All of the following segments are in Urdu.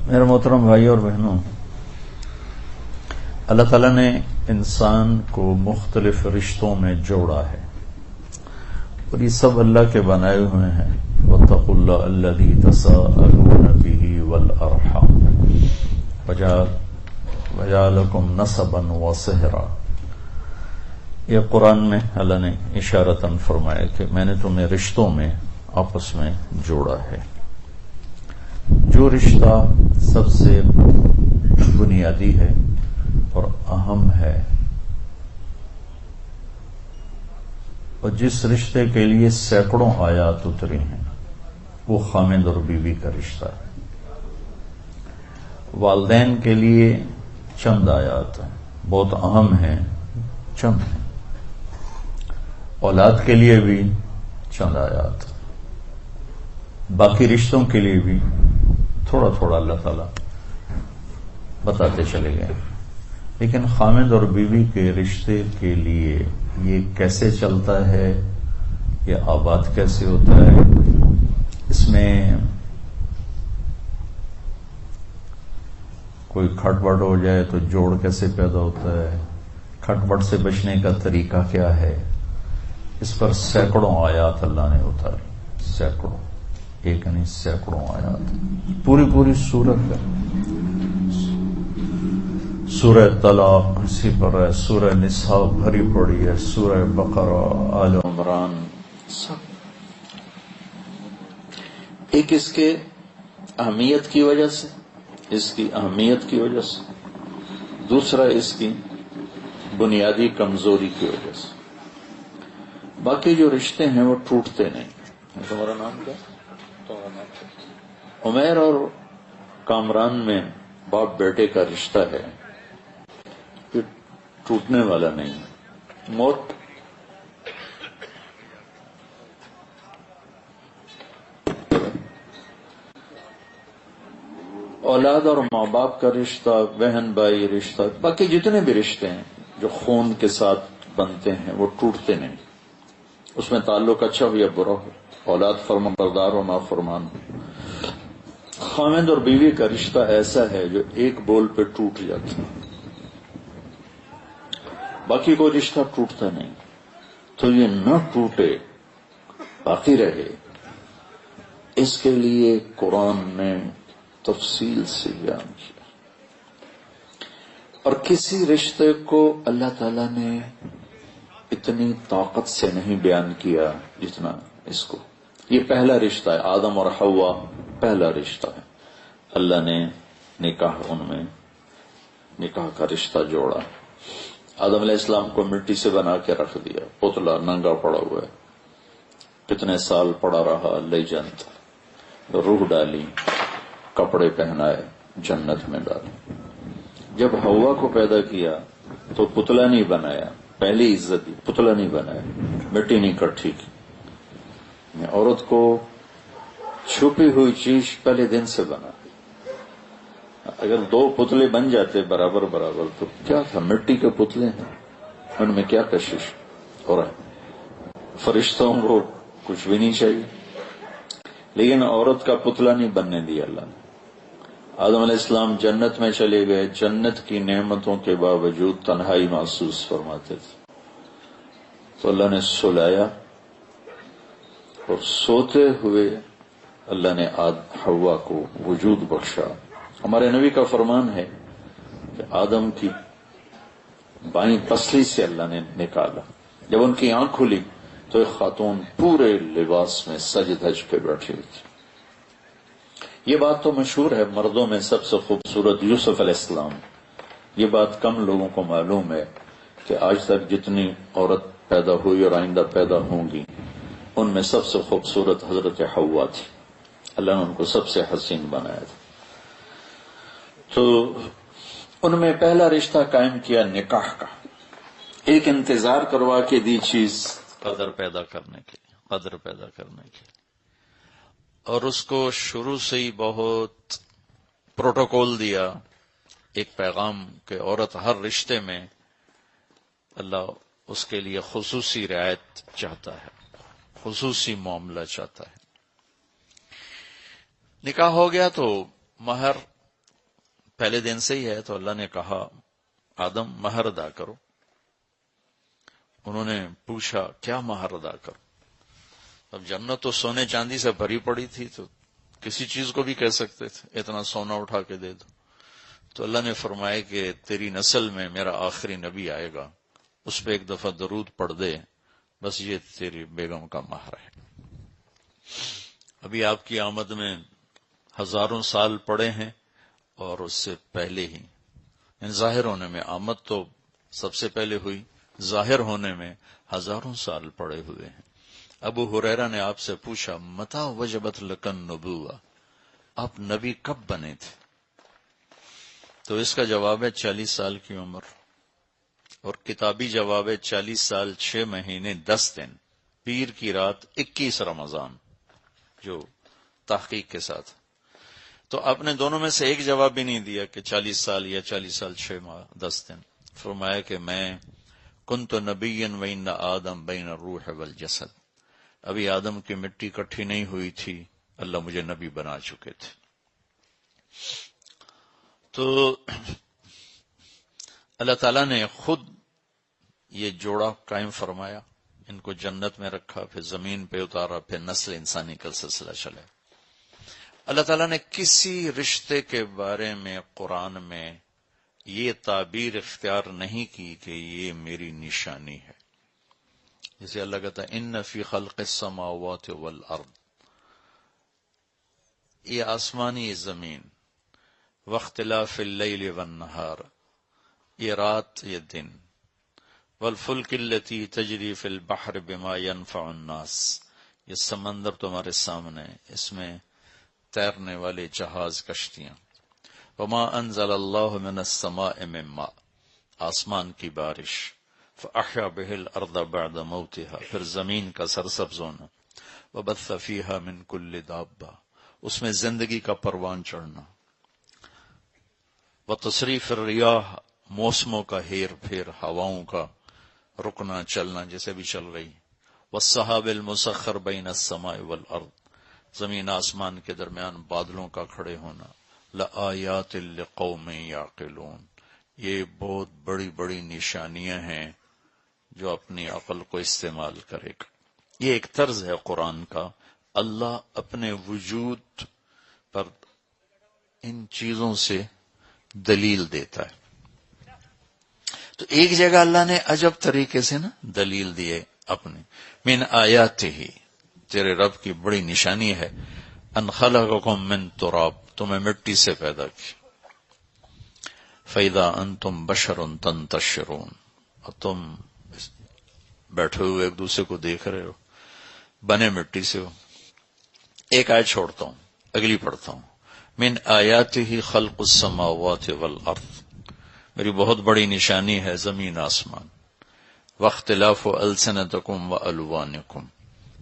میرے محترم بھائی اور بہنوں، اللہ تعالیٰ نے انسان کو مختلف رشتوں میں جوڑا ہے اور یہ سب اللہ کے بنائے ہوئے ہیں۔ واتقوا اللہ الذی تساءلون بہ والارحام وجعلکم نسبا وصہرا۔ یہ قرآن میں اللہ نے اشارتاً فرمایا کہ میں نے تمہیں رشتوں میں آپس میں جوڑا ہے۔ جو رشتہ سب سے بنیادی ہے اور اہم ہے، اور جس رشتے کے لیے سینکڑوں آیات اتری ہیں، وہ خامد اور بیوی کا رشتہ ہے۔ والدین کے لیے چند آیات ہیں، بہت اہم ہیں، چند ہیں۔ اولاد کے لیے بھی چند آیات، باقی رشتوں کے لیے بھی تھوڑا تھوڑا اللہ تعالیٰ بتاتے چلے گئے۔ لیکن خامد اور بیوی کے رشتے کے لیے یہ کیسے چلتا ہے، یہ آباد کیسے ہوتا ہے، اس میں کوئی کھٹ پٹ ہو جائے تو جوڑ کیسے پیدا ہوتا ہے، کھٹ پٹ سے بچنے کا طریقہ کیا ہے، اس پر سینکڑوں آیات اللہ نے اتاری، سینکڑوں، ایک نہیں سینکڑوں آیات، پوری سورت ہے۔ سورہ طلاق اسی پر ہے، سورہ نساء بھری پڑی ہے، سورہ بقرہ، آل عمران، سب ایک اس کے اہمیت کی وجہ سے، اس کی اہمیت کی وجہ سے، دوسرا اس کی بنیادی کمزوری کی وجہ سے۔ باقی جو رشتے ہیں وہ ٹوٹتے نہیں۔ تمہارا نام کیا؟ عمیر اور کامران میں باپ بیٹے کا رشتہ ہے، یہ ٹوٹنے والا نہیں۔ موت اولاد اور ماں باپ کا رشتہ، بہن بھائی رشتہ، باقی جتنے بھی رشتے ہیں جو خون کے ساتھ بنتے ہیں وہ ٹوٹتے نہیں، اس میں تعلق اچھا ہو یا برا ہو، اولاد فرمان بردار ہو نافرمان ہو۔ خامد اور بیوی کا رشتہ ایسا ہے جو ایک بول پہ ٹوٹ جاتا ہے، باقی کوئی رشتہ ٹوٹتا نہیں۔ تو یہ نہ ٹوٹے، باقی رہے، اس کے لیے قرآن نے تفصیل سے بیان کیا، اور کسی رشتے کو اللہ تعالیٰ نے اتنی طاقت سے نہیں بیان کیا جتنا اس کو۔ یہ پہلا رشتہ ہے، آدم اور حوا پہلا رشتہ ہے، اللہ نے ان میں نکاح کا رشتہ جوڑا۔ آدم علیہ السلام کو مٹی سے بنا کے رکھ دیا، پتلا ننگا پڑا ہوا ہے، کتنے سال پڑا رہا لیجنت، روح ڈالی، کپڑے پہنائے، جنت میں ڈالے۔ جب حوا کو پیدا کیا تو پتلا نہیں بنایا، پہلی عزت دی، پتلا نہیں بنایا، مٹی نہیں کٹھی کی، عورت کو چھپی ہوئی چیز پہلے دن سے بنا۔ اگر دو پتلے بن جاتے برابر تو کیا تھا، مٹی کے پتلے ہیں، ان میں کیا کشش ہو رہا ہے، فرشتوں کو کچھ بھی نہیں چاہیے، لیکن عورت کا پتلا نہیں بننے دیا اللہ نے۔ آدم علیہ السلام جنت میں چلے گئے، جنت کی نعمتوں کے باوجود تنہائی محسوس فرماتے تھے، تو اللہ نے سلایا، اور سوتے ہوئے اللہ نے حوا کو وجود بخشا۔ ہمارے نبی کا فرمان ہے کہ آدم کی بائیں پسلی سے اللہ نے نکالا، جب ان کی آنکھ کھلی تو ایک خاتون پورے لباس میں سج دھج کے بیٹھی ہوئی تھی۔ یہ بات تو مشہور ہے، مردوں میں سب سے خوبصورت یوسف علیہ السلام۔ یہ بات کم لوگوں کو معلوم ہے کہ آج تک جتنی عورت پیدا ہوئی اور آئندہ پیدا ہوں گی، ان میں سب سے خوبصورت حضرت حوا تھی، اللہ نے ان کو سب سے حسین بنایا تھا۔ تو ان میں پہلا رشتہ قائم کیا نکاح کا، ایک انتظار کروا کے دی چیز قدر پیدا کرنے کے لیے، اور اس کو شروع سے ہی بہت پروٹوکول دیا، ایک پیغام کہ عورت ہر رشتے میں اللہ اس کے لیے خصوصی رعایت چاہتا ہے، خصوصی معاملہ چاہتا ہے۔ نکاح ہو گیا تو مہر پہلے دن سے ہی ہے، تو اللہ نے کہا آدم مہر ادا کرو۔ انہوں نے پوچھا کیا مہر ادا کرو؟ اب جنت تو سونے چاندی سے بھری پڑی تھی، تو کسی چیز کو بھی کہہ سکتے تھے اتنا سونا اٹھا کے دے دو۔ تو اللہ نے فرمایا کہ تیری نسل میں میرا آخری نبی آئے گا، اس پہ ایک دفعہ درود پڑھ دے، بس یہ تیری بیگم کا مہر ہے۔ ابھی آپ کی آمد میں ہزاروں سال پڑے ہیں، اور اس سے پہلے ہی ظاہر ہونے میں آمد تو سب سے پہلے ہوئی، ظاہر ہونے میں ہزاروں سال پڑے ہوئے ہیں۔ ابو ہریرہ نے آپ سے پوچھا متا وجبت لکن نبوہ، آپ نبی کب بنے تھے؟ تو اس کا جواب ہے 40 سال کی عمر، اور کتابی جواب ہے 40 سال 6 مہینے 10 دن، پیر کی رات 21 رمضان، جو تحقیق کے ساتھ۔ تو آپ نے دونوں میں سے ایک جواب بھی نہیں دیا کہ 40 سال یا 40 سال 6 ماہ 10 دن۔ فرمایا کہ میں کنت نبیا وان آدم بین الروح والجسد، ابھی آدم کی مٹی اکٹھی نہیں ہوئی تھی، اللہ مجھے نبی بنا چکے تھے۔ تو اللہ تعالیٰ نے خود یہ جوڑا قائم فرمایا، ان کو جنت میں رکھا، پھر زمین پہ اتارا، پھر نسل انسانی کا سلسلہ چلے۔ اللہ تعالیٰ نے کسی رشتے کے بارے میں قرآن میں یہ تعبیر اختیار نہیں کی کہ یہ میری نشانی ہے۔ جسے اللہ کہتا ہے ان فی خلق السماوات والارض، یہ آسمانی زمین، واختلاف اللیل والنہار، یہ رات یہ دن، والفلک التی تجری فی البحر بما ینفع الناس، یہ سمندر تمہارے سامنے، اس میں تیرنے والے جہاز کشتیاں، وما انزل اللہ من السماء من ماء، آسمان کی بارش، فاحیا بہ الارض بعد موتها، پھر زمین کا سرسبز ہونا، وبث فیہا من کل دابہ، اس میں زندگی کا پروان چڑھنا، وتصریف الریاح، موسموں کا ہیر پھیر، ہواؤں کا رکنا چلنا جیسے بھی چل رہی، والسحاب المسخر بین السماء والارض، زمین آسمان کے درمیان بادلوں کا کھڑے ہونا، لآیات لقوم یعقلون، یہ بہت بڑی بڑی نشانیاں ہیں جو اپنی عقل کو استعمال کرے گا۔ یہ ایک طرز ہے قرآن کا، اللہ اپنے وجود پر ان چیزوں سے دلیل دیتا ہے۔ تو ایک جگہ اللہ نے عجب طریقے سے نا دلیل دیے اپنے، من آیات ہی، تیرے رب کی بڑی نشانی ہے، ان خلقکم من تراب، تمہیں مٹی سے پیدا کی، فَإِذَا أَنْتُمْ بَشَرٌ تَنْتَشِرُونَ، اور تم بیٹھے ہوئے ایک دوسرے کو دیکھ رہے ہو، بنے مٹی سے ہو۔ ایک آیت چھوڑتا ہوں، اگلی پڑھتا ہوں، من آیاتہ خلق السماوات والارض، میری بہت بڑی نشانی ہے زمین آسمان، واختلاف السنتکم والوانکم،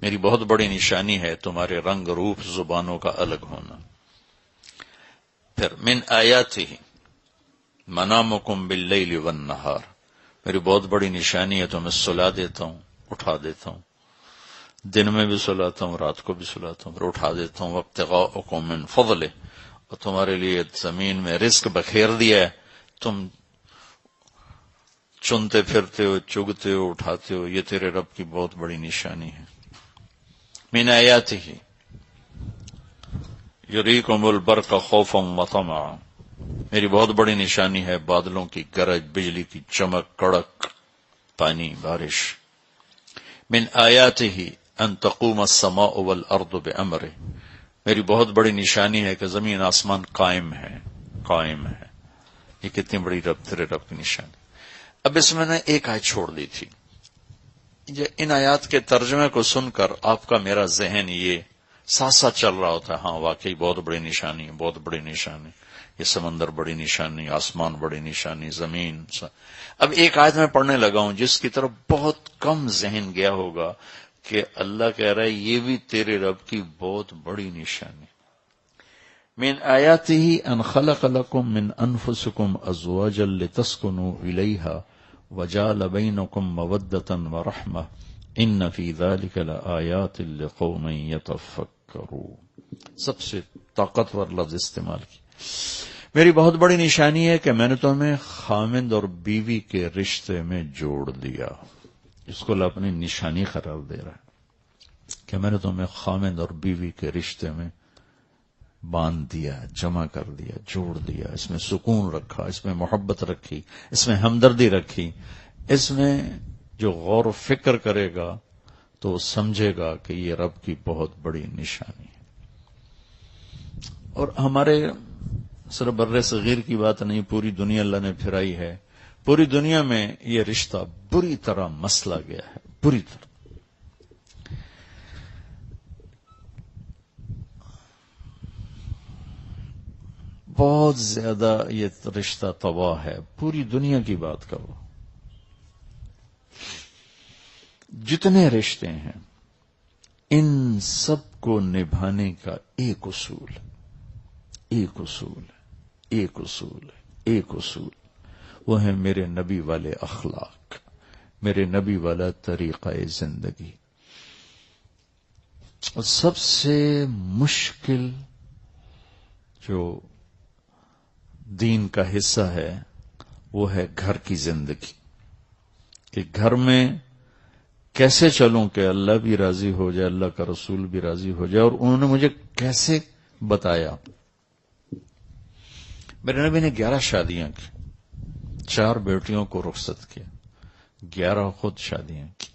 میری بہت بڑی نشانی ہے تمہارے رنگ روپ زبانوں کا الگ ہونا۔ پھر من آیاتہ منامکم باللیل والنہار، میری بہت بڑی نشانی ہے تمہیں سلا دیتا ہوں، اٹھا دیتا ہوں، دن میں بھی سلاتا ہوں، رات کو بھی سلاتا ہوں، پھر اٹھا دیتا ہوں، وابتغاءکم من فضلہ، اور تمہارے لیے زمین میں رزق بکھیر دیا ہے، تم چنتے پھرتے ہو، چگتے ہو، اٹھاتے ہو، یہ تیرے رب کی بہت بڑی نشانی ہے۔ من آیاتہ یریکم البرق خوفا وطمعا، میری بہت بڑی نشانی ہے بادلوں کی گرج، بجلی کی چمک، کڑک، پانی، بارش۔ من آیاتہ ان تقوم السماء والارض بامرہ، میری بہت بڑی نشانی ہے کہ زمین آسمان قائم ہے، قائم ہے۔ یہ کتنی بڑی تیرے رب کی نشانی۔ اب اس میں نے ایک آیت چھوڑ دی تھی، ان آیات کے ترجمے کو سن کر آپ کا میرا ذہن یہ ساتھ ساتھ چل رہا ہوتا ہے، ہاں واقعی بہت بڑی نشانی، بہت بڑی نشانی، یہ سمندر بڑی نشانی، آسمان بڑی نشانی، زمین۔ اب ایک آیت میں پڑھنے لگا ہوں جس کی طرف بہت کم ذہن گیا ہوگا کہ اللہ کہہ رہا ہے یہ بھی تیرے رب کی بہت بڑی نشانی۔ من آیاتہ ان خلق لکم من انفسکم ازواجا لتسکنوا الیہا وجعل بینکم مودۃ ورحمہ ان فی ذلک لآیات لقوم یتفکرون۔ سب سے طاقتور لفظ استعمال کی، میری بہت بڑی نشانی ہے کہ میں نے تمہیں خاوند اور بیوی کے رشتے میں جوڑ دیا. اس کو اللہ اپنی نشانی قرار دے رہا ہے کہ میں نے تمہیں خاوند اور بیوی کے رشتے میں باندھ دیا، جمع کر دیا، جوڑ دیا. اس میں سکون رکھا، اس میں محبت رکھی، اس میں ہمدردی رکھی. اس میں جو غور و فکر کرے گا تو وہ سمجھے گا کہ یہ رب کی بہت بڑی نشانی ہے. اور ہمارے صرف بر صغیر کی بات نہیں، پوری دنیا اللہ نے پھرائی ہے. پوری دنیا میں یہ رشتہ بری طرح مسلا گیا ہے، بری طرح. بہت زیادہ یہ رشتہ تباہ ہے. پوری دنیا کی بات کرو، جتنے رشتے ہیں ان سب کو نبھانے کا ایک اصول وہ ہے میرے نبی والے اخلاق، میرے نبی والا طریقہ زندگی. اور سب سے مشکل جو دین کا حصہ ہے وہ ہے گھر کی زندگی، کہ گھر میں کیسے چلوں کہ اللہ بھی راضی ہو جائے، اللہ کا رسول بھی راضی ہو جائے. اور انہوں نے مجھے کیسے بتایا. میرے نبی نے 11 شادیاں کی، 4 بیٹیوں کو رخصت کیا، 11 خود شادیاں کی.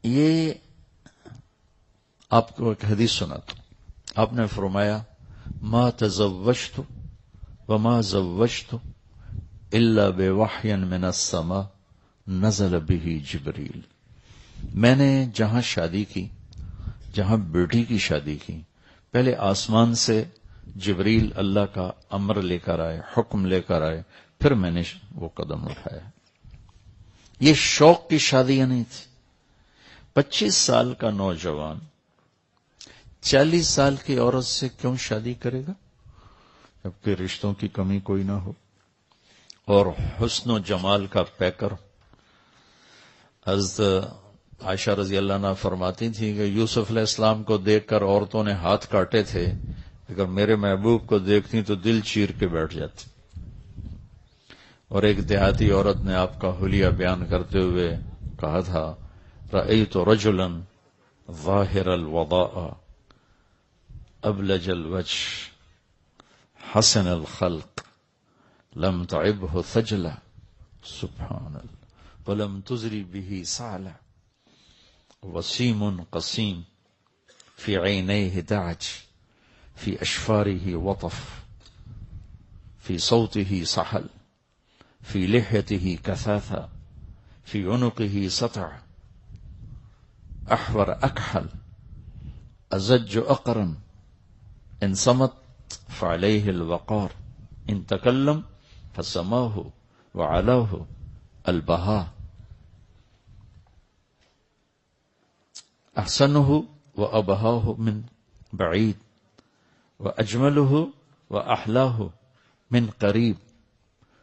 یہ آپ کو ایک حدیث سناتا ہوں. آپ نے فرمایا ما تزوجت وما زوجت الا بوحی من السماء نزل به جبریل. میں نے جہاں شادی کی، جہاں بیٹی کی شادی کی، پہلے آسمان سے جبریل اللہ کا امر لے کر آئے، حکم لے کر آئے، پھر میں نے وہ قدم اٹھایا. یہ شوق کی شادیاں نہیں تھی. 25 سال کا نوجوان 40 سال کی عورت سے کیوں شادی کرے گا جبکہ رشتوں کی کمی کوئی نہ ہو اور حسن و جمال کا پیکر. حضرت عائشہ رضی اللہ عنہ فرماتی تھی کہ یوسف علیہ السلام کو دیکھ کر عورتوں نے ہاتھ کاٹے تھے، اگر میرے محبوب کو دیکھتی تو دل چیر کے بیٹھ جاتی. اور ایک دیہاتی عورت نے آپ کا حلیہ بیان کرتے ہوئے کہا تھا رأیت رجلا ظاہر الوضاء ابلج الوجه حسن الخلق لم تعبه ثجلة سبحان اللہ ولم تزری به سعلة وسیم قسیم في عينيه دعج في أشفاره وطف في صوته صحل في لحيته كثاثة في عنقه سطع أحور أكحل أزج أقرن إن صمت فعليه الوقار إن تكلم فسماه وعلاه البهاء أحسنه وأبهاه من بعيد وأجمله وأحلاه من قريب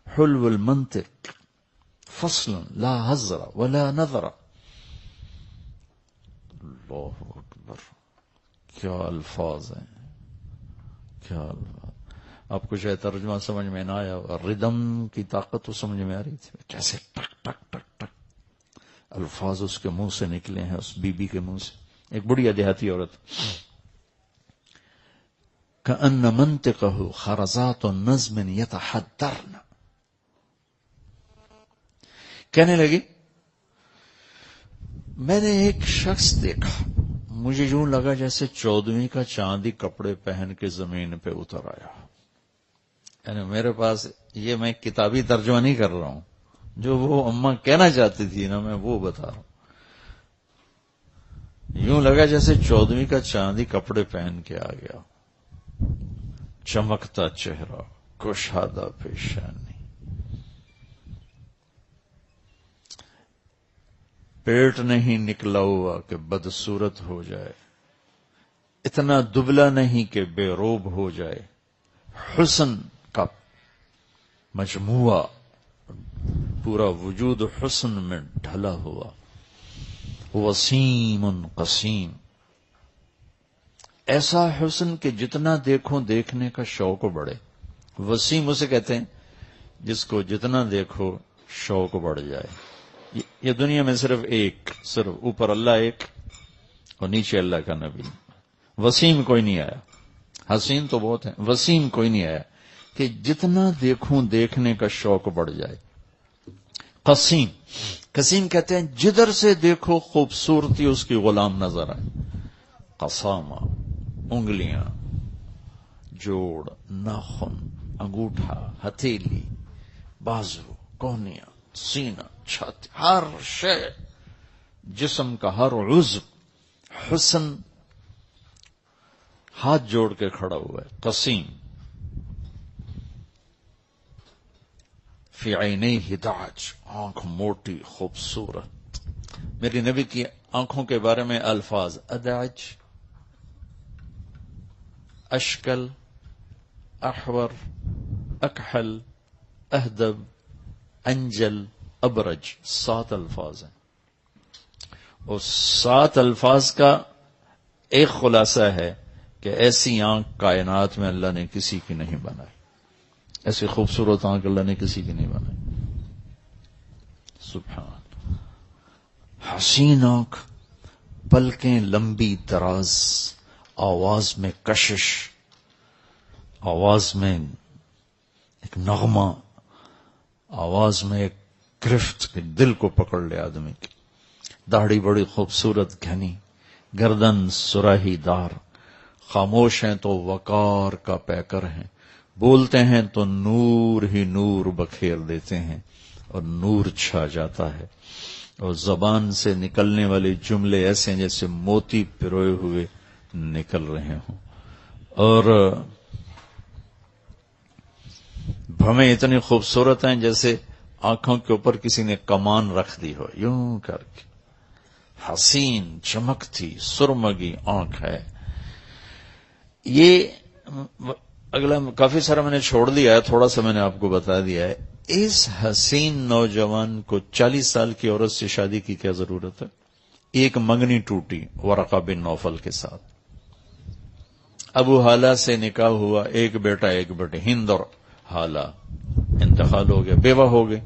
حلو المنطق فصل لا هزر ولا نظر. اللہ اکبر، کیا الفاظ ہیں، کیا الفاظ. آپ کو شاید ترجمہ سمجھ میں نہ آیا، ردم کی طاقت تو سمجھ میں آ رہی تھی، کیسے ٹک ٹک ٹک ٹک الفاظ اس کے منہ سے نکلے ہیں، اس بی بی کے منہ سے. ایک بڑی دیہاتی عورت کأن منطقه خرزات نظم يتحدرن، کہنے لگی میں نے ایک شخص دیکھا، مجھے یوں لگا جیسے 14ویں کا چاندی کپڑے پہن کے زمین پہ اتر آیا. یعنی میرے پاس یہ میں کتابی ترجمہ نہیں کر رہا ہوں، جو وہ اماں کہنا چاہتی تھی نا میں وہ بتا رہا ہوں. یوں لگا جیسے 14ویں کا چاندی کپڑے پہن کے آ گیا، چمکتا چہرہ، کشادہ پیشانی، پیٹ نہیں نکلا ہوا کہ بدصورت ہو جائے، اتنا دبلا نہیں کہ بے روب ہو جائے. حسن کا مجموعہ، پورا وجود حسن میں ڈھلا ہوا. وسیم قسیم، ایسا حسن کہ جتنا دیکھوں دیکھنے کا شوق بڑھے. وسیم اسے کہتے ہیں جس کو جتنا دیکھو شوق بڑھ جائے. یہ دنیا میں صرف اوپر اللہ ایک اور نیچے اللہ کا نبی. وسیم کوئی نہیں آیا. حسین تو بہت ہے, وسیم کوئی نہیں آیا کہ جتنا دیکھوں دیکھنے کا شوق بڑھ جائے. قسیم کہتے ہیں جدھر سے دیکھو خوبصورتی اس کی غلام نظر آئے. قسامہ, انگلیاں, جوڑ, ناخن, انگوٹھا, ہتھیلی, بازو, کونیاں, سینہ, چھاتی, ہر شے, جسم کا ہر عضو حسن ہاتھ جوڑ کے کھڑا ہوا ہے. قسیم. فی عینیہ داج, آنکھ موٹی خوبصورت. میری نبی کی آنکھوں کے بارے میں الفاظ اداج, اشکل, احور, اکحل, اہدب, انجل, ابرج, 7 الفاظ ہیں. اور 7 الفاظ کا ایک خلاصہ ہے کہ ایسی آنکھ کائنات میں اللہ نے کسی کی نہیں بنائی. ایسی خوبصورت آنکھ اللہ نے کسی کی نہیں بنائی. سبحان. حسین آنکھ, پلکیں لمبی دراز, آواز میں کشش, آواز میں ایک نغمہ, آواز میں ایک گرفت کہ دل کو پکڑ لے آدمی کی. داڑھی بڑی خوبصورت گھنی, گردن سراہی دار, خاموش ہیں تو وقار کا پیکر ہیں, بولتے ہیں تو نور ہی نور بکھیر دیتے ہیں اور نور چھا جاتا ہے, اور زبان سے نکلنے والے جملے ایسے ہیں جیسے موتی پروئے ہوئے نکل رہے ہوں, اور بھویں اتنی خوبصورت ہیں جیسے آنکھوں کے اوپر کسی نے کمان رکھ دی ہو یوں کر کے. حسین, چمکتی, سرمگی آنکھ ہے. یہ اگلا کافی سارا میں نے چھوڑ دیا ہے, تھوڑا سا میں نے آپ کو بتا دیا ہے. اس حسین نوجوان کو 40 سال کی عورت سے شادی کی کیا ضرورت ہے؟ ایک منگنی ٹوٹی ورقہ بن نوفل کے ساتھ, ابو حالہ سے نکاح ہوا, ایک بیٹا ایک بیٹے, ہند اور حالہ, انتقال ہو گیا, بیوہ ہو گئے.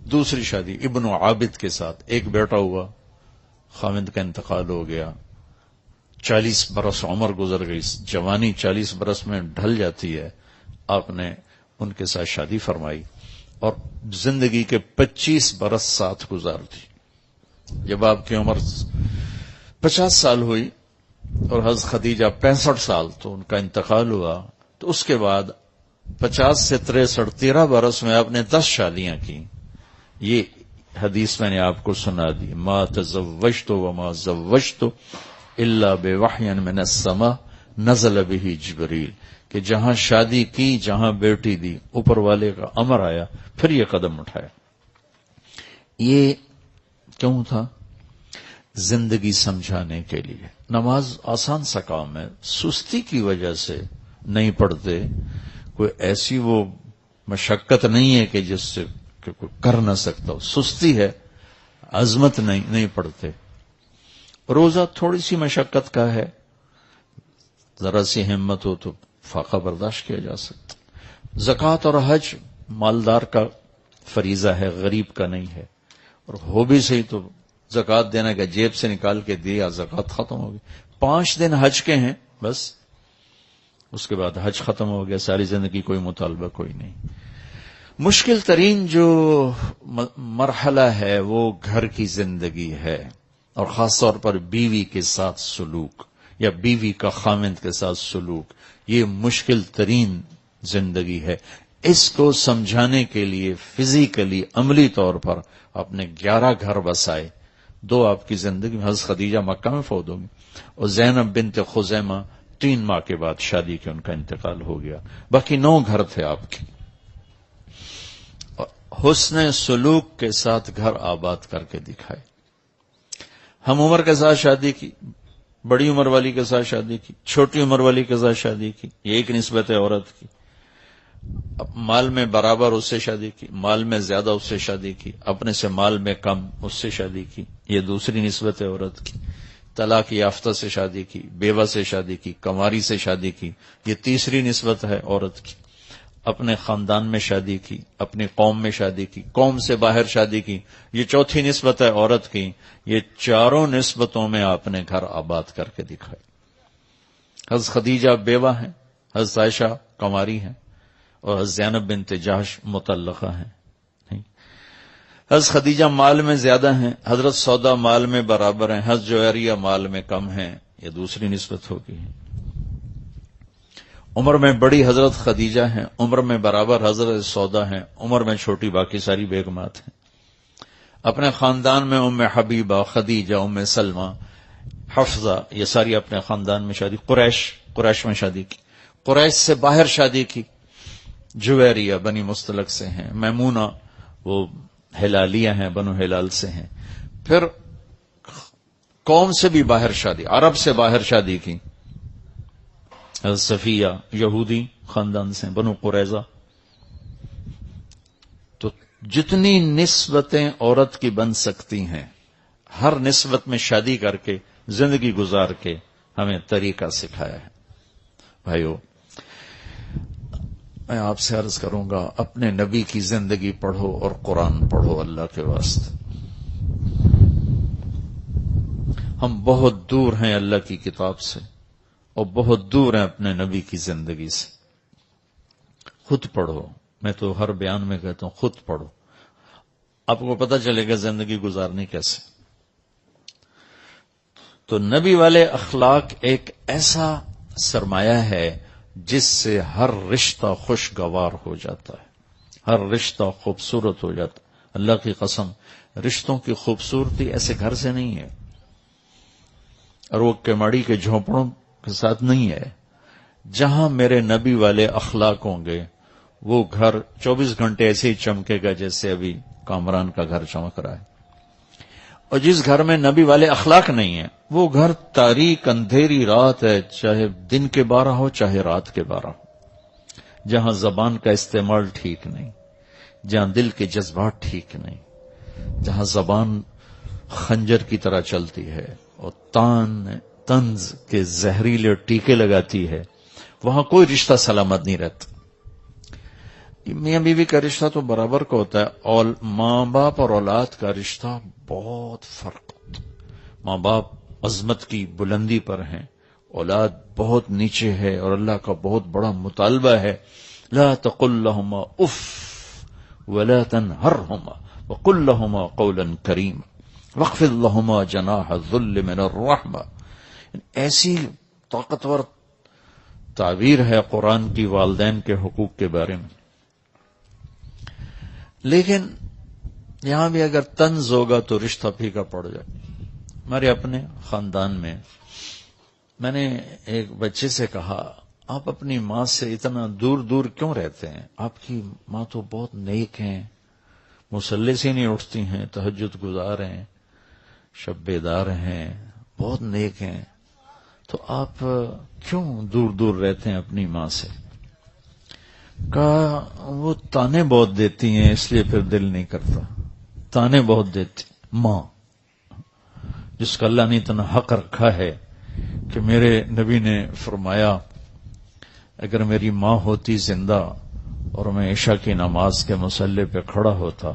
دوسری شادی ابن عابد کے ساتھ, ایک بیٹا ہوا, خاوند کا انتقال ہو گیا. 40 برس عمر گزر گئی, جوانی 40 برس میں ڈھل جاتی ہے. آپ نے ان کے ساتھ شادی فرمائی اور زندگی کے 25 برس ساتھ گزار دی. جب آپ کی عمر 50 سال ہوئی اور حضرت خدیجہ 65 سال, تو ان کا انتقال ہوا. تو اس کے بعد 50 سے 63 13 برس میں آپ نے 10 شادیاں کی. یہ حدیث میں نے آپ کو سنا دی, ما تزوجت وما زوجت الا بوحی من السماء نزل به جبریل, کہ جہاں شادی کی, جہاں بیٹی دی, اوپر والے کا امر آیا, پھر یہ قدم اٹھایا. یہ کیوں تھا؟ زندگی سمجھانے کے لیے. نماز آسان سا کام ہے, سستی کی وجہ سے نہیں پڑھتے. کوئی ایسی وہ مشقت نہیں ہے کہ جس سے کہ کوئی کر نہ سکتا ہو, سستی ہے, عظمت نہیں پڑھتے. روزہ تھوڑی سی مشقت کا ہے, ذرا سی ہمت ہو تو فاقہ برداشت کیا جا سکتا. زکوٰۃ اور حج مالدار کا فریضہ ہے, غریب کا نہیں ہے. اور ہو بھی صحیح تو زکوٰۃ دینا کہ جیب سے نکال کے دیا, زکوٰۃ ختم ہو گئی. 5 دن حج کے ہیں بس, اس کے بعد حج ختم ہو گیا, ساری زندگی کوئی مطالبہ کوئی نہیں. مشکل ترین جو مرحلہ ہے وہ گھر کی زندگی ہے, اور خاص طور پر بیوی کے ساتھ سلوک یا بیوی کا خاوند کے ساتھ سلوک, یہ مشکل ترین زندگی ہے. اس کو سمجھانے کے لیے فزیکلی عملی طور پر آپ نے 11 گھر بسائے. 2 آپ کی زندگی میں, حضرت خدیجہ مکہ میں فوت ہو گئی, اور زینب بنت خزیمہ 3 ماہ کے بعد شادی کے ان کا انتقال ہو گیا. باقی 9 گھر تھے آپ کے. حسن سلوک کے ساتھ گھر آباد کر کے دکھائے. ہم عمر کے ساتھ شادی کی, بڑی عمر والی کے ساتھ شادی کی, چھوٹی عمر والی کے ساتھ شادی کی, یہ ایک نسبت ہے عورت کی. مال میں برابر اس سے شادی کی, مال میں زیادہ اس سے شادی کی, اپنے سے مال میں کم اس سے شادی کی, یہ دوسری نسبت ہے عورت کی. طلاق یافتہ سے شادی کی, بیوہ سے شادی کی, کنواری سے شادی کی, یہ تیسری نسبت ہے عورت کی. اپنے خاندان میں شادی کی، اپنی قوم میں شادی کی، قوم سے باہر شادی کی، یہ چوتھی نسبت ہے عورت کی. یہ چاروں نسبتوں میں آپ نے گھر آباد کر کے دکھائے. حضرت خدیجہ بیوہ ہیں، حضرت عائشہ کنواری ہیں، اور حضرت زینب بنت جحش مطلقہ ہیں. حضرت خدیجہ مال میں زیادہ ہیں، حضرت سودا مال میں برابر ہیں، حضرت جویریہ مال میں کم ہیں. یہ دوسری نسبت ہوگی. عمر میں بڑی حضرت خدیجہ ہیں، عمر میں برابر حضرت سودا ہیں، عمر میں چھوٹی باقی ساری بیگمات ہیں. اپنے خاندان میں ام حبیبہ، خدیجہ، ام سلمہ، حفصہ، یہ ساری اپنے خاندان میں شادی. قریش میں شادی کی. قریش سے باہر شادی کی. جویریہ بنی مستلق سے ہیں، میمونہ وہ ہلالیہ ہیں، بنو ہلال سے ہیں. پھر قوم سے بھی باہر شادی، عرب سے باہر شادی کی. حضرت صفیہ یہودی خاندان سے، بنو قریظہ. تو جتنی نسبتیں عورت کی بن سکتی ہیں، ہر نسبت میں شادی کر کے زندگی گزار کے ہمیں طریقہ سکھایا ہے. بھائیو، میں آپ سے عرض کروں گا، اپنے نبی کی زندگی پڑھو اور قرآن پڑھو اللہ کے واسطے. ہم بہت دور ہیں اللہ کی کتاب سے اور بہت دور ہیں اپنے نبی کی زندگی سے. خود پڑھو. میں تو ہر بیان میں کہتا ہوں خود پڑھو، آپ کو پتہ چلے گا زندگی گزارنی کیسے. تو نبی والے اخلاق ایک ایسا سرمایہ ہے جس سے ہر رشتہ خوشگوار ہو جاتا ہے، ہر رشتہ خوبصورت ہو جاتا ہے. اللہ کی قسم، رشتوں کی خوبصورتی ایسے گھر سے نہیں ہے، اور وہ کماڑی کے جھونپڑوں کے ساتھ نہیں ہے. جہاں میرے نبی والے اخلاق ہوں گے وہ گھر 24 گھنٹے ایسے ہی چمکے گا جیسے ابھی کامران کا گھر چمک رہا ہے. اور جس گھر میں نبی والے اخلاق نہیں ہیں وہ گھر تاریک اندھیری رات ہے، چاہے دن کے 12 ہو چاہے رات کے 12 ہو. جہاں زبان کا استعمال ٹھیک نہیں، جہاں دل کے جذبات ٹھیک نہیں، جہاں زبان خنجر کی طرح چلتی ہے اور طنز کے زہریلے ٹیکے لگاتی ہے، وہاں کوئی رشتہ سلامت نہیں رہتا. میاں بیوی کا رشتہ تو برابر کا ہوتا ہے، اور ماں باپ اور اولاد کا رشتہ بہت فرق ہوتا ہے. ماں باپ عظمت کی بلندی پر ہیں، اولاد بہت نیچے ہے، اور اللہ کا بہت بڑا مطالبہ ہے، لا تقل لهما اف ولا تنهرهما وقل لهما قولا كريما واخفض لهما جناح الذل من الرحمة. ایسی طاقتور تعبیر ہے قرآن کی والدین کے حقوق کے بارے میں. لیکن یہاں بھی اگر طنز ہوگا تو رشتہ پھیکا پڑ جائے. ہمارے اپنے خاندان میں میں نے ایک بچے سے کہا، آپ اپنی ماں سے اتنا دور دور کیوں رہتے ہیں؟ آپ کی ماں تو بہت نیک ہیں، مصلی سے نہیں اٹھتی ہیں، تہجد گزار ہیں، شب بیدار ہیں، بہت نیک ہیں، تو آپ کیوں دور دور رہتے ہیں اپنی ماں سے؟ کہا وہ تانے بہت دیتی ہیں اس لیے پھر دل نہیں کرتا. تانے بہت دیتی ماں، جس کا اللہ نے اتنا حق رکھا ہے کہ میرے نبی نے فرمایا اگر میری ماں ہوتی زندہ اور میں عشاء کی نماز کے مصلی پہ کھڑا ہوتا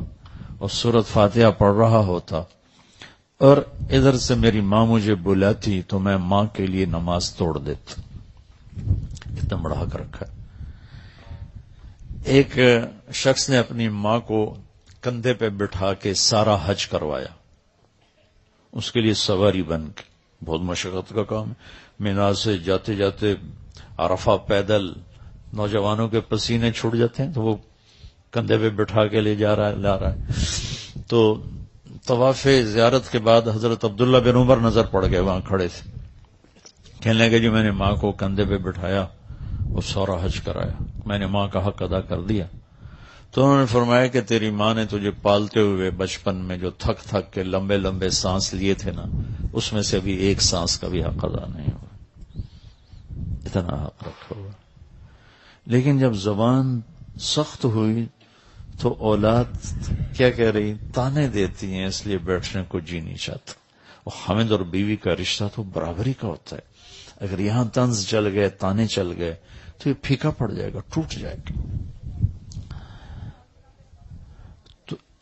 اور سورۃ فاتحہ پڑھ رہا ہوتا اور ادھر سے میری ماں مجھے بلاتی تو میں ماں کے لیے نماز توڑ دیتا. اتنا بڑا حق رکھا ہے. ایک شخص نے اپنی ماں کو کندھے پہ بٹھا کے سارا حج کروایا، اس کے لیے سواری بن کے. بہت مشقت کا کام ہے. مینا سے جاتے جاتے عرفہ پیدل، نوجوانوں کے پسینے چھوٹ جاتے ہیں تو وہ کندھے پہ بٹھا کے لے جا رہا ہے، لا رہا ہے. تو طواف زیارت کے بعد حضرت عبداللہ بن عمر نظر پڑ گئے، وہاں کھڑے تھے. کہنے لگے جی میں نے ماں کو کندھے پہ بٹھایا اور سارا حج کرایا، میں نے ماں کا حق ادا کر دیا. تو انہوں نے فرمایا کہ تیری ماں نے تجھے پالتے ہوئے بچپن میں جو تھک تھک کے لمبے لمبے سانس لیے تھے نا، اس میں سے بھی ایک سانس کا بھی حق ادا نہیں ہوا. اتنا حق رکھا ہوا. لیکن جب زبان سخت ہوئی تو اولاد کیا کہہ رہی؟ تانے دیتی ہیں اس لیے بیٹھنے کو جی نہیں چاہتا. اور خامد اور بیوی کا رشتہ تو برابری کا ہوتا ہے. اگر یہاں طنز چل گئے، تانے چل گئے تو یہ پھیکا پڑ جائے گا، ٹوٹ جائے گا.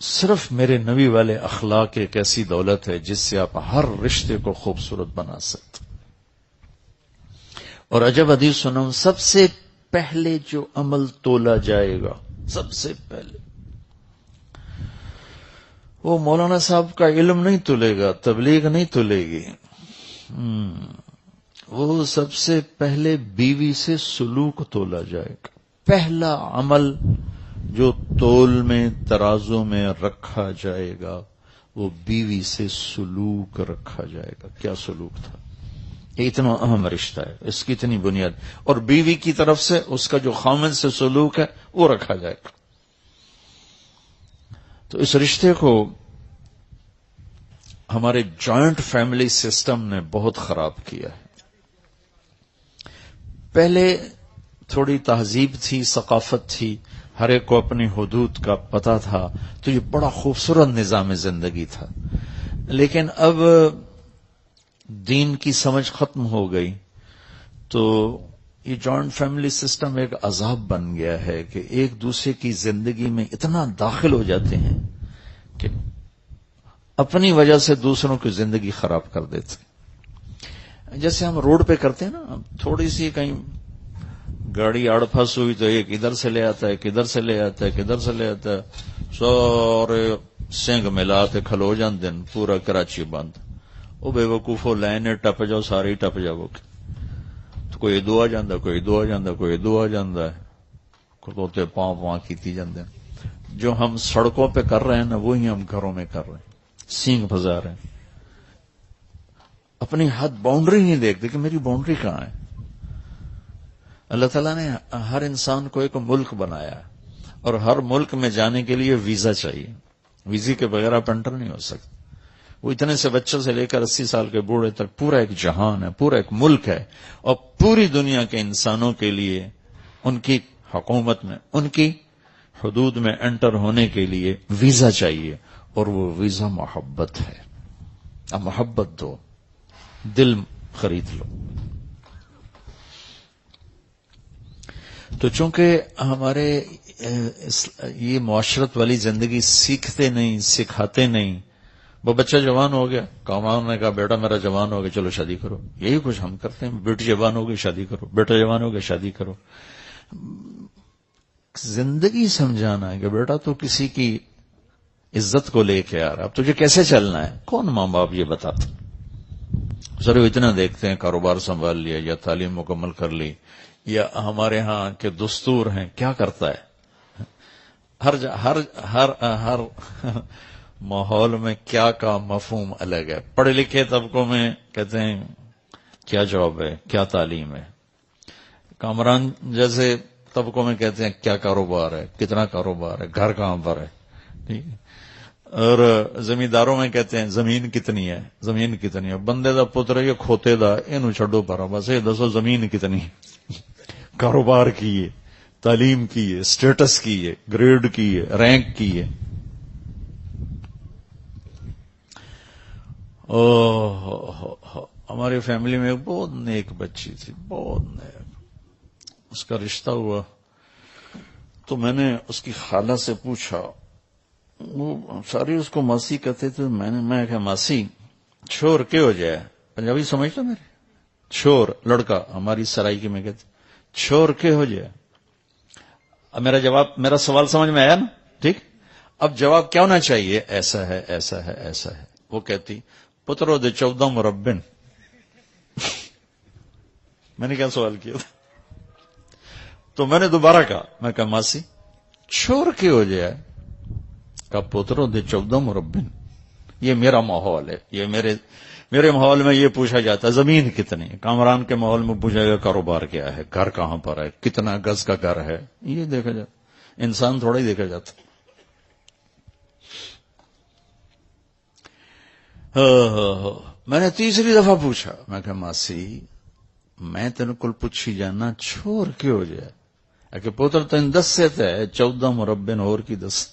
صرف میرے نبی والے اخلاق ایک ایسی دولت ہے جس سے آپ ہر رشتے کو خوبصورت بنا سکتے. اور عجب حدیث سناؤں، سب سے پہلے جو عمل تولا جائے گا، سب سے پہلے وہ مولانا صاحب کا علم نہیں تلے گا، تبلیغ نہیں تلے گی، وہ سب سے پہلے بیوی سے سلوک تولا جائے گا. پہلا عمل جو تول میں ترازو میں رکھا جائے گا وہ بیوی سے سلوک رکھا جائے گا. کیا سلوک تھا؟ یہ اتنا اہم رشتہ ہے، اس کی اتنی بنیاد. اور بیوی کی طرف سے اس کا جو خامن سے سلوک ہے وہ رکھا جائے گا. تو اس رشتے کو ہمارے جوائنٹ فیملی سسٹم نے بہت خراب کیا ہے. پہلے تھوڑی تہذیب تھی، ثقافت تھی، ہر ایک کو اپنی حدود کا پتہ تھا، تو یہ بڑا خوبصورت نظام زندگی تھا. لیکن اب دین کی سمجھ ختم ہو گئی تو یہ جوائنٹ فیملی سسٹم ایک عذاب بن گیا ہے کہ ایک دوسرے کی زندگی میں اتنا داخل ہو جاتے ہیں کہ اپنی وجہ سے دوسروں کی زندگی خراب کر دیتے. جیسے ہم روڈ پہ کرتے ہیں نا، تھوڑی سی کہیں گاڑی آڑ پھنس ہوئی تو ایک ادھر سے لے آتا ہے، کدھر سے لے آتا ہے، کدھر سے لے آتا ہے، سارے سنگ ملاتے کھلو جان دن پورا کراچی بند. وہ بے وقوفو لائن ٹپ جاؤ، سارے ہی ٹپ جاؤ. تو کوئی ادو آ جاندہ، کوئی ادو آ جاندہ، کوئی ادو آ جاندہ ہے، کھلوتے پاؤں پاؤں کیتی جاندے. جو ہم سڑکوں پہ کر رہے ہیں نا وہی ہم گھروں میں کر رہے ہیں، سینگ پھنسا رہے ہیں. اپنی حد باؤنڈری نہیں دیکھتے کہ میری باؤنڈری کہاں ہے. اللہ تعالیٰ نے ہر انسان کو ایک ملک بنایا اور ہر ملک میں جانے کے لیے ویزا چاہیے. ویزے کے بغیر آپ انٹر نہیں ہو سکتے. وہ اتنے سے بچوں سے لے کر 80 سال کے بوڑھے تک پورا ایک جہان ہے، پورا ایک ملک ہے، اور پوری دنیا کے انسانوں کے لیے ان کی حکومت میں، ان کی حدود میں انٹر ہونے کے لیے ویزا چاہیے. اور وہ ویزا محبت ہے. اب محبت دو، دل خرید لو. تو چونکہ ہمارے یہ معاشرت والی زندگی سیکھتے نہیں، سکھاتے نہیں. وہ بچہ جوان ہو گیا، کاماؤں نے کہا بیٹا میرا جوان ہو گیا چلو شادی کرو. یہی کچھ ہم کرتے ہیں. بیٹی جوان ہو گئی شادی کرو، بیٹا جوان ہو گیا شادی کرو. زندگی سمجھانا ہے کہ بیٹا تو کسی کی عزت کو لے کے آ رہا، اب تجھے کیسے چلنا ہے. کون ماں باپ یہ بتاتا؟ سر اتنا دیکھتے ہیں کاروبار سنبھال لیا یا تعلیم مکمل کر لی یا ہمارے ہاں کے دستور ہیں. کیا کرتا ہے؟ ہر ماحول میں کیا کا مفہوم الگ ہے. پڑھے لکھے طبقوں میں کہتے ہیں کیا جاب ہے، کیا تعلیم ہے. کامران جیسے طبقوں میں کہتے ہیں کیا کاروبار ہے، کتنا کاروبار ہے، گھر کہاں پر ہے. ٹھیک ہے. اور زمینداروں میں کہتے ہیں زمین کتنی ہے، زمین کتنی ہے. بندے دا پتر یہ کھوتے دا اینو چھڈو پر بس یہ دسو زمین کتنی ہے. کاروبار کی ہے، تعلیم کی ہے، سٹیٹس کی ہے، گریڈ کی ہے، رینک کی ہے. ہماری فیملی میں ایک بہت نیک بچی تھی، بہت نیک. اس کا رشتہ ہوا تو میں نے اس کی خالہ سے پوچھا، وہ ساری اس کو ماسی کہتے تھے. میں کہا ماسی چھور کے ہو جائے. پنجابی سمجھتا میرے؟ چھور لڑکا، ہماری سرائکی میں کہتے چھور کے ہو جائے. اب میرا سوال سمجھ میں آیا نا؟ ٹھیک. اب جواب کیا ہونا چاہیے؟ ایسا ہے، ایسا ہے، ایسا ہے. وہ کہتی پترو دے 14 مربن. میں نے کیا سوال کیا تھا؟ تو میں نے دوبارہ کہا، میں کہا ماسی چھوڑ کے ہو جائے. کہا پترو دے 14 مربن. یہ میرا ماحول ہے، یہ میرے ماحول میں یہ پوچھا جاتا ہے زمین کتنی. کامران کے ماحول میں پوچھا گیا کاروبار کیا ہے، گھر کہاں پر ہے، کتنا گز کا گھر ہے. یہ دیکھا جاتا. انسان تھوڑا ہی دیکھا جاتا. میں نے تیسری دفعہ پوچھا، میں کہا ماسی میں تین کو پوچھی جانا چھوڑ کے ہو جائے کہ پوتر تین 10 سے تے 14 مربے اور کی 10.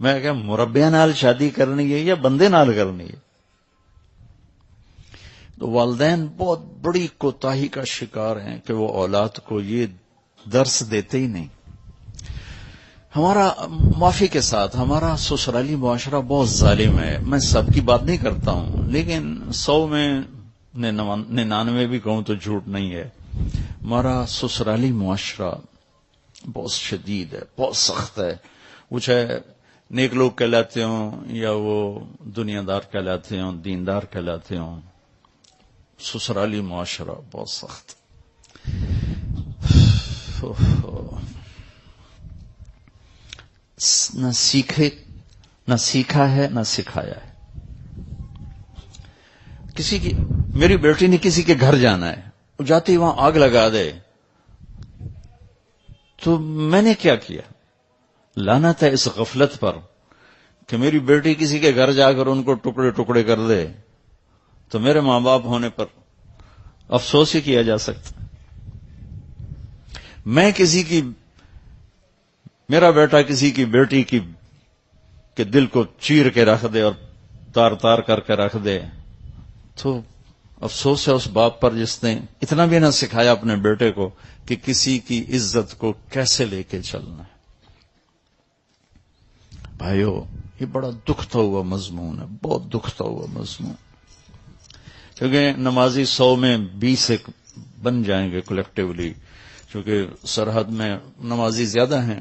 میں کہا مربے نال شادی کرنی ہے یا بندے نال کرنی ہے؟ تو والدین بہت بڑی کوتاہی کا شکار ہیں کہ وہ اولاد کو یہ درس دیتے ہی نہیں. ہمارا معافی کے ساتھ ہمارا سسرالی معاشرہ بہت ظالم ہے. میں سب کی بات نہیں کرتا ہوں، لیکن 100 میں 99 بھی کہوں تو جھوٹ نہیں ہے. ہمارا سسرالی معاشرہ بہت شدید ہے، بہت سخت ہے. وہ چاہے نیک لوگ کہلاتے ہوں یا وہ دنیا دار کہلاتے ہوں، دیندار کہلاتے ہوں، سسرالی معاشرہ بہت سخت. نہ سیکھا ہے نہ سکھایا ہے. میری بیٹی نے کسی کے گھر جانا ہے، وہ جاتی وہاں آگ لگا دے تو میں نے کیا کیا؟ لعنت ہے اس غفلت پر کہ میری بیٹی کسی کے گھر جا کر ان کو ٹکڑے ٹکڑے کر دے تو میرے ماں باپ ہونے پر افسوس ہی کیا جا سکتا. میرا بیٹا کسی کی بیٹی کے دل کو چیر کے رکھ دے اور تار تار کر کے رکھ دے تو افسوس ہے اس باپ پر جس نے اتنا بھی نہ سکھایا اپنے بیٹے کو کہ کسی کی عزت کو کیسے لے کے چلنا ہے. بھائیو، یہ بڑا دکھتا ہوا مضمون ہے، بہت دکھتا ہوا مضمون. کیونکہ نمازی 100 میں 20 ایک بن جائیں گے کلیکٹیولی، کیونکہ سرحد میں نمازی زیادہ ہیں،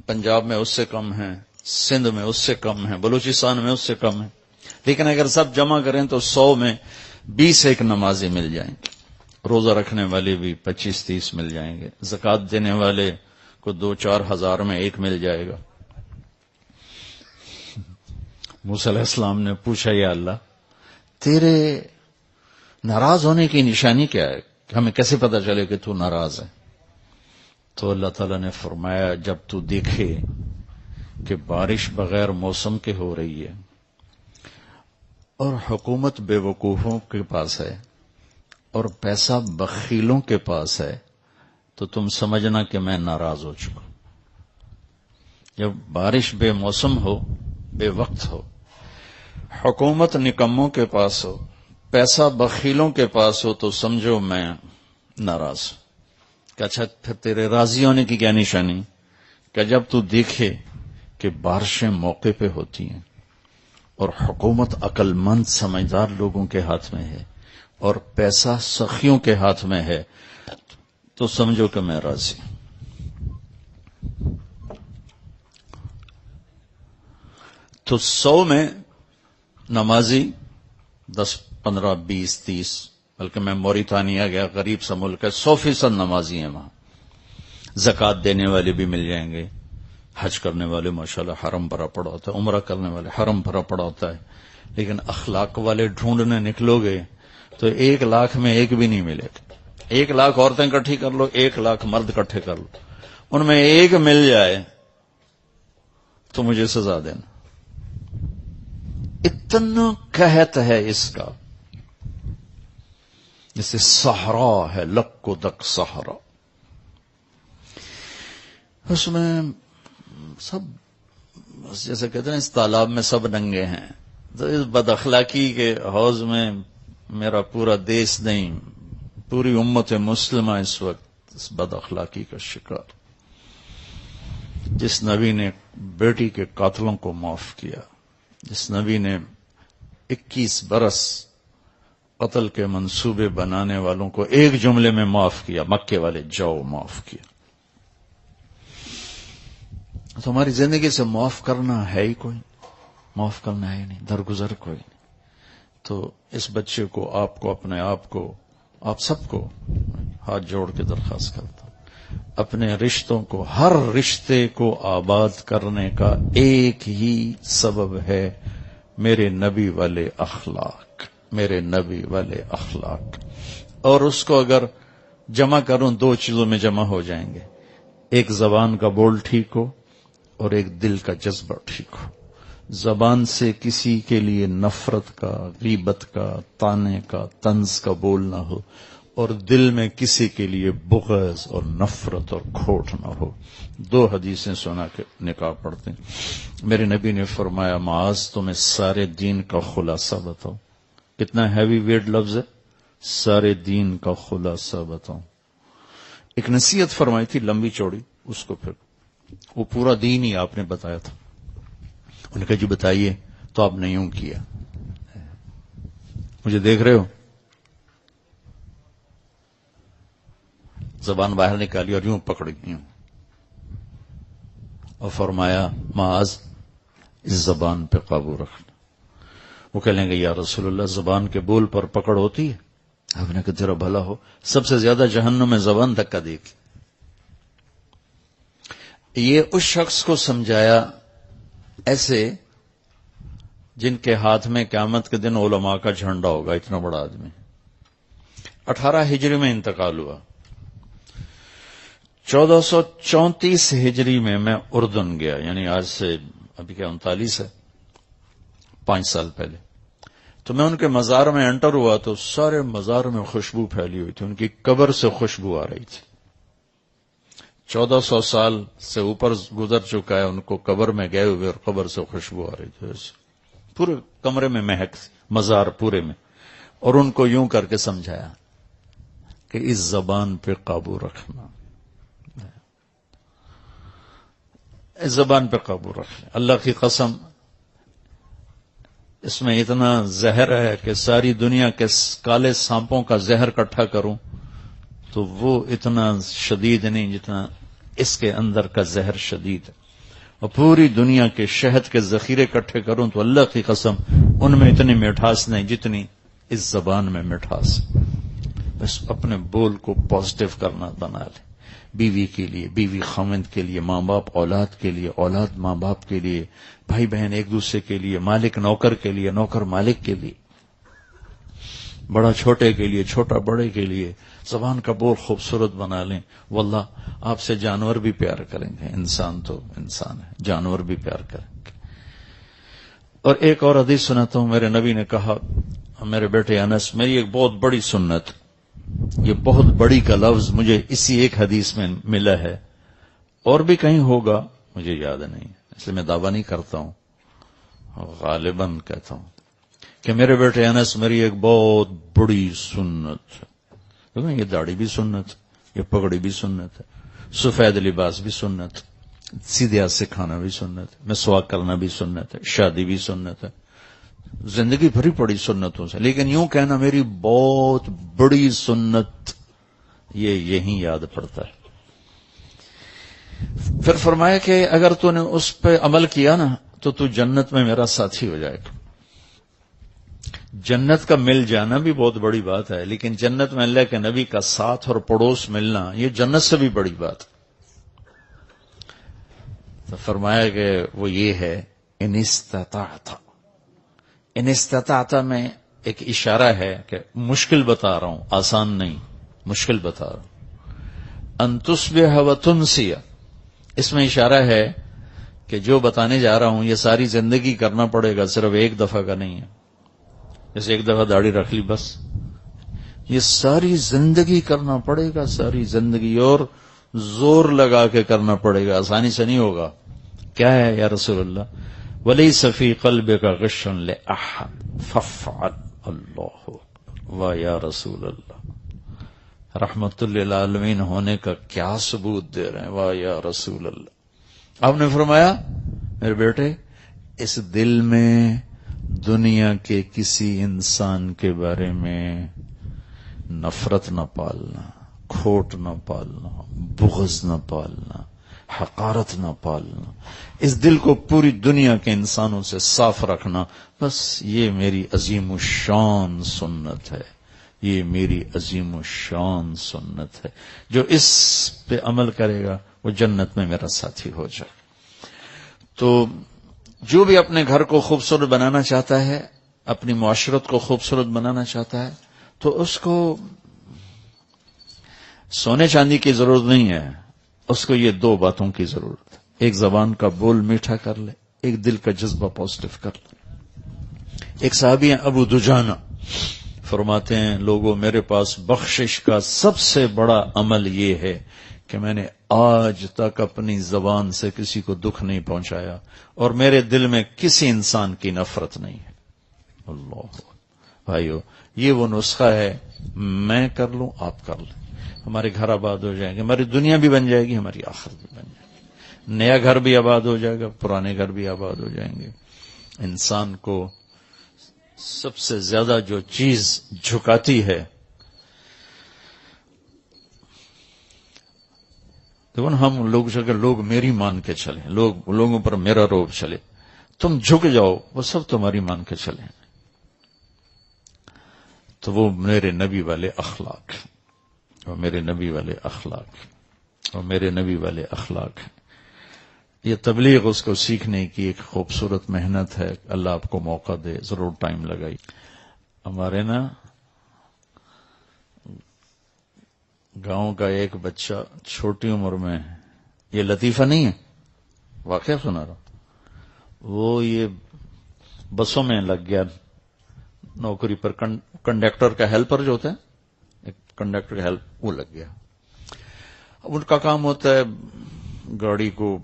پنجاب میں اس سے کم ہیں، سندھ میں اس سے کم ہیں، بلوچستان میں اس سے کم ہیں. لیکن اگر سب جمع کریں تو 100 میں 20 ایک نمازی مل جائیں گے. روزہ رکھنے والے بھی 25-30 مل جائیں گے. زکوٰۃ دینے والے کو 2-4 ہزار میں ایک مل جائے گا. موسیٰ علیہ السلام نے پوچھا، یا اللہ، تیرے ناراض ہونے کی نشانی کیا ہے؟ ہمیں کیسے پتا چلے کہ تو ناراض ہے؟ تو اللہ تعالیٰ نے فرمایا، جب تو دیکھے کہ بارش بغیر موسم کے ہو رہی ہے اور حکومت بے وقوفوں کے پاس ہے اور پیسہ بخیلوں کے پاس ہے تو تم سمجھنا کہ میں ناراض ہو چکا. جب بارش بے موسم ہو، بے وقت ہو، حکومت نکموں کے پاس ہو، پیسہ بخیلوں کے پاس ہو تو سمجھو میں ناراض ہوں. کہ اچھا پھر تیرے راضی ہونے کی کیا نشانی؟ کہ جب تو دیکھے کہ بارشیں موقع پہ ہوتی ہیں اور حکومت عقل مند سمجھدار لوگوں کے ہاتھ میں ہے اور پیسہ سخیوں کے ہاتھ میں ہے تو سمجھو کہ میں راضی ہوں. تو 100 میں نمازی 10, 15, 20, 30، بلکہ میں موریتانیہ گیا، غریب سا ملک ہے، 100% نمازی ہیں وہاں. زکوٰۃ دینے والے بھی مل جائیں گے، حج کرنے والے ماشاءاللہ حرم بھرا پڑا ہوتا ہے، عمرہ کرنے والے حرم بھرا پڑا ہوتا ہے. لیکن اخلاق والے ڈھونڈنے نکلو گے تو 1 لاکھ میں ایک بھی نہیں ملے گا. 1 لاکھ عورتیں اکٹھی کر لو، 1 لاکھ مرد اکٹھے کر لو، ان میں ایک مل جائے تو مجھے سزا دینا. اتنا قحط ہے اس کا، جیسے صحرا ہے، لک و دک صحرا. اس میں سب جیسے کہتے ہیں اس تالاب میں سب ننگے ہیں. تو اس بد اخلاقی کے حوض میں میرا پورا دیس نہیں، پوری امت مسلمہ اس وقت اس بد اخلاقی کا شکار. جس نبی نے بیٹی کے قاتلوں کو معاف کیا، جس نبی نے 21 برس قتل کے منصوبے بنانے والوں کو ایک جملے میں معاف کیا، مکے والے جاؤ معاف کیا، تو ہماری زندگی سے معاف کرنا ہے ہی کوئی، معاف کرنا ہے ہی نہیں، درگزر کوئی نہیں. تو اس بچے کو، آپ کو، اپنے آپ کو، آپ سب کو ہاتھ جوڑ کے درخواست کرتا ہوں، اپنے رشتوں کو، ہر رشتے کو آباد کرنے کا ایک ہی سبب ہے میرے نبی والے اخلاق، میرے نبی والے اخلاق. اور اس کو اگر جمع کروں 2 چیزوں میں جمع ہو جائیں گے، ایک زبان کا بول ٹھیک ہو اور ایک دل کا جذبہ ٹھیک ہو. زبان سے کسی کے لیے نفرت کا، غیبت کا، طعنے کا، طنز کا بول نہ ہو، اور دل میں کسی کے لیے بغض اور نفرت اور کھوٹ نہ ہو. 2 حدیثیں سنا کے نکاح پڑھتے ہیں. میرے نبی نے فرمایا، معاذ تمہیں سارے دین کا خلاصہ بتاؤ. کتنا ہیوی ویٹ لفظ ہے، سارے دین کا خلاصہ بتاؤ. ایک نصیحت فرمائی تھی لمبی چوڑی، اس کو پھر وہ پورا دین ہی آپ نے بتایا تھا. انہوں نے کہا جی بتائیے. تو آپ نے یوں کیا. مجھے دیکھ رہے ہو؟ زبان باہر نکالی اور یوں پکڑ یوں اور فرمایا معاذ اس زبان پہ قابو رکھنا. وہ کہہ لیں گے یا رسول اللہ زبان کے بول پر پکڑ ہوتی ہے؟ آپ نے کہا تیرا بھلا ہو، سب سے زیادہ جہنم میں زبان دھکا دے گی. یہ اس شخص کو سمجھایا ایسے جن کے ہاتھ میں قیامت کے دن علماء کا جھنڈا ہوگا. اتنا بڑا آدمی. 18 ہجری میں انتقال ہوا. 1434 ہجری میں اردن گیا، یعنی آج سے ابھی کیا 39 ہے، 5 سال پہلے. تو میں ان کے مزار میں انٹر ہوا تو سارے مزار میں خوشبو پھیلی ہوئی تھی. ان کی قبر سے خوشبو آ رہی تھی. 1400 سال سے اوپر گزر چکا ہے، ان کو قبر میں گئے ہوئے اور قبر سے خوشبو آ رہی تھی. پورے کمرے میں مہک تھی، مزار پورے میں. اور ان کو یوں کر کے سمجھایا کہ اس زبان پہ قابو رکھنا، اس زبان پہ قابو رکھنا. اللہ کی قسم اس میں اتنا زہر ہے کہ ساری دنیا کے کالے سانپوں کا زہر اکٹھا کروں تو وہ اتنا شدید نہیں جتنا اس کے اندر کا زہر شدید ہے. اور پوری دنیا کے شہد کے ذخیرے اکٹھے کروں تو اللہ کی قسم ان میں اتنی مٹھاس نہیں جتنی اس زبان میں مٹھاس. بس اپنے بول کو پازیٹو کرنا بنا لے. بیوی کے لیے، بیوی خاوند کے لیے، ماں باپ اولاد کے لیے، اولاد ماں باپ کے لیے، بھائی بہن ایک دوسرے کے لیے، مالک نوکر کے لیے، نوکر مالک کے لیے، بڑا چھوٹے کے لیے، چھوٹا بڑے کے لیے. زبان کا بول خوبصورت بنا لیں. واللہ آپ سے جانور بھی پیار کریں گے. انسان تو انسان ہے، جانور بھی پیار کریں گے. اور ایک اور حدیث سناتا ہوں. میرے نبی نے کہا میرے بیٹے انس، میری ایک بہت بڑی سنت، یہ بہت بڑی کا لفظ مجھے اسی ایک حدیث میں ملا ہے، اور بھی کہیں ہوگا مجھے یاد نہیں، اس لیے میں دعویٰ نہیں کرتا ہوں، غالباً کہتا ہوں کہ میرے بیٹے انس میری ایک بہت بڑی سنت ہے. یہ داڑھی بھی سنت، یہ پگڑی بھی سنت ہے، سفید لباس بھی سنت، سیدھے ہاتھ سے کھانا بھی سنت ہے، مسواک کرنا بھی سنت ہے، شادی بھی سنت ہے. زندگی بھری پڑی سنتوں سے، لیکن یوں کہنا میری بہت بڑی سنت، یہ یہیں یاد پڑتا ہے. پھر فرمایا کہ اگر تو نے اس پہ عمل کیا نا تو جنت میں میرا ساتھی ہو جائے گا. جنت کا مل جانا بھی بہت بڑی بات ہے، لیکن جنت میں اللہ کے نبی کا ساتھ اور پڑوس ملنا یہ جنت سے بھی بڑی بات. تو فرمایا کہ وہ یہ ہے ان استطاعت میں ایک اشارہ ہے کہ مشکل بتا رہا ہوں، آسان نہیں، مشکل بتا رہا ہوں. ان تصبح وتنسی، اس میں اشارہ ہے کہ جو بتانے جا رہا ہوں یہ ساری زندگی کرنا پڑے گا، صرف ایک دفعہ کا نہیں ہے. جیسے ایک دفعہ داڑھی رکھ لی بس، یہ ساری زندگی کرنا پڑے گا، ساری زندگی، اور زور لگا کے کرنا پڑے گا، آسانی سے نہیں ہوگا. کیا ہے یا رسول اللہ؟ وَلَيْسَ فِي قَلْبِكَ غِشٌّ لِأَحَدٍ فَافْعَلْ. اللہ واہ یا رسول اللہ، رحمت للعالمین ہونے کا کیا ثبوت دے رہے ہیں، واہ یا رسول اللہ. آپ نے فرمایا میرے بیٹے اس دل میں دنیا کے کسی انسان کے بارے میں نفرت نہ پالنا، کھوٹ نہ پالنا، بغض نہ پالنا، حقارت نہ پالنا. اس دل کو پوری دنیا کے انسانوں سے صاف رکھنا. بس یہ میری عظیم الشان سنت ہے، یہ میری عظیم الشان سنت ہے. جو اس پہ عمل کرے گا وہ جنت میں میرا ساتھی ہو جائے. تو جو بھی اپنے گھر کو خوبصورت بنانا چاہتا ہے، اپنی معاشرت کو خوبصورت بنانا چاہتا ہے، تو اس کو سونے چاندی کی ضرورت نہیں ہے، اس کو یہ دو باتوں کی ضرورت ہے. ایک زبان کا بول میٹھا کر لے، ایک دل کا جذبہ پازیٹو کر لے. ایک صحابی ہیں ابو دجانہ، فرماتے ہیں لوگوں میرے پاس بخشش کا سب سے بڑا عمل یہ ہے کہ میں نے آج تک اپنی زبان سے کسی کو دکھ نہیں پہنچایا اور میرے دل میں کسی انسان کی نفرت نہیں ہے. اللہ بھائیو، یہ وہ نسخہ ہے، میں کر لوں آپ کر لیں، ہمارے گھر آباد ہو جائیں گے، ہماری دنیا بھی بن جائے گی، ہماری آخرت بھی بن جائے گی. نیا گھر بھی آباد ہو جائے گا، پرانے گھر بھی آباد ہو جائیں گے. انسان کو سب سے زیادہ جو چیز جھکاتی ہے، دیکھو نا، ہم لوگ میری مان کے چلیں، لوگوں پر میرا روب چلے، تم جھک جاؤ، وہ سب تمہاری مان کے چلیں. تو وہ میرے نبی والے اخلاق ہیں، وہ میرے نبی والے اخلاق ہیں، وہ میرے نبی والے اخلاق ہیں. یہ تبلیغ اس کو سیکھنے کی ایک خوبصورت محنت ہے. اللہ آپ کو موقع دے، ضرور ٹائم لگائی. ہمارے نا گاؤں کا ایک بچہ چھوٹی عمر میں، یہ لطیفہ نہیں ہے، واقعہ سنا رہا، وہ یہ بسوں میں لگ گیا نوکری پر، کنڈکٹر کا ہیلپر جو ہوتا ہے، ایک کنڈکٹر کا ہیلپ، وہ لگ گیا. اب ان کا کام ہوتا ہے گاڑی کو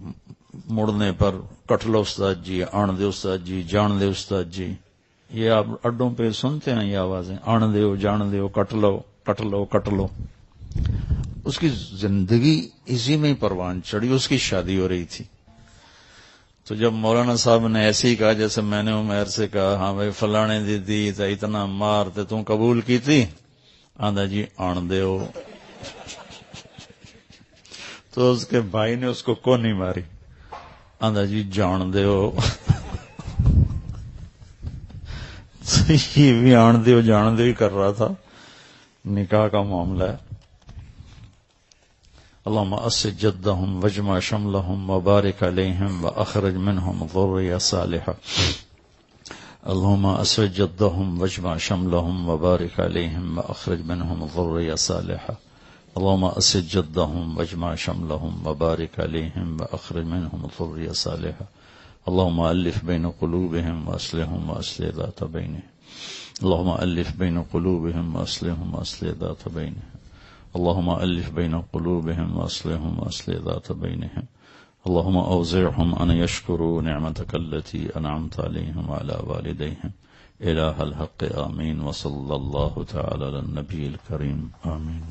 مڑنے پر کٹ لو استاد جی، آن دے استاد جی، جان دے استاد جی. یہ آپ اڈوں پہ سنتے ہیں یہ آوازیں، آن دیو، جان دیو، کٹ لو کٹ لو کٹ لو. اس کی زندگی اسی میں ہی پروان چڑھی. اس کی شادی ہو رہی تھی، تو جب مولانا صاحب نے ایسے ہی کہا جیسے میں نے عمیر سے کہا، ہاں بھائی فلانے دی دی تو اتنا مار تے تم قبول کی تھی، آندا جی آن دیو. تو اس کے بھائی نے اس کو نہیں ماری، آندا جی جان دیو. یہ بھی آن دیو جان دیو ہی کر رہا تھا. نکاح کا معاملہ ہے. اللهم أسد جدهم واجمع شملهم وبارك عليهم وأخرج منهم ذرية صالحة. اللهم أسد جدهم واجمع شملهم وبارك عليهم وأخرج منهم ذرية صالحة. اللهم أسد جدهم واجمع شملهم وبارك عليهم وأخرج منهم ذرية صالحة. اللهم ألف بين قلوبهم وأصلحهم وأصلح ذات بينهم. اللهم ألف بين قلوبهم وأصلحهم وأصلح ذات بينهم. اللهم ألف بين قلوبهم وأصلحهم وأصلح ذات بينهم. اللهم أوزعهم أن يشكروا نعمتك التي أنعمت عليهم وعلى والديهم. إله الحق آمين. وصلى الله تعالى على النبي الكريم آمين.